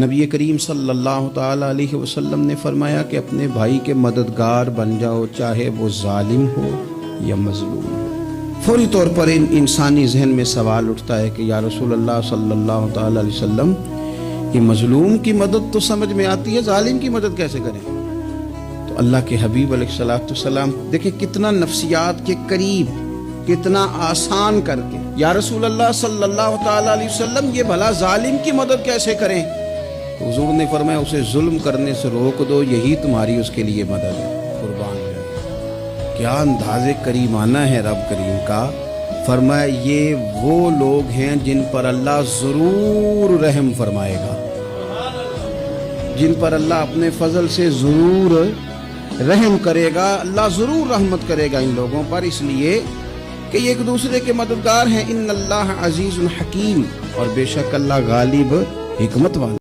नबी करीम सल्लल्लाहु ताला अलैहि वसल्लम ने फरमाया कि अपने भाई के मददगार बन जाओ, चाहे वो जालिम हो या मजलूम। फौरी तौर पर इंसानी जहन में सवाल उठता है कि या रसूल अल्लाह सल्लल्लाहु ताला अलैहि वसल्लम, कि मजलूम की मदद तो समझ में आती है, जालिम की मदद कैसे करें? तो अल्लाह के हबीब अलैहिस्सलाम देखे कितना नफ्सियात के करीब, कितना आसान करके, या रसूल अल्लाह सल्लल्लाहु ताला अलैहि वसल्लम ये भला जालिम की मदद कैसे करें? तो हुजूर ने फरमाया उसे जुल्म करने से रोक दो, यही तुम्हारी उसके लिए मदद है। कुर्बान जाए, क्या अंदाज़े करीमाना है रब करीम का। फरमाया ये वो लोग हैं जिन पर अल्लाह ज़रूर रहम फरमाएगा, जिन पर अल्लाह अपने फजल से ज़रूर रहम करेगा, अल्लाह ज़रूर रहमत करेगा इन लोगों पर, इसलिए कि ये एक दूसरे के मददगार हैं। इन्नल्लाह अज़ीज़ुन हकीम, और बेशक अल्लाह गालिब हिकमत वाला।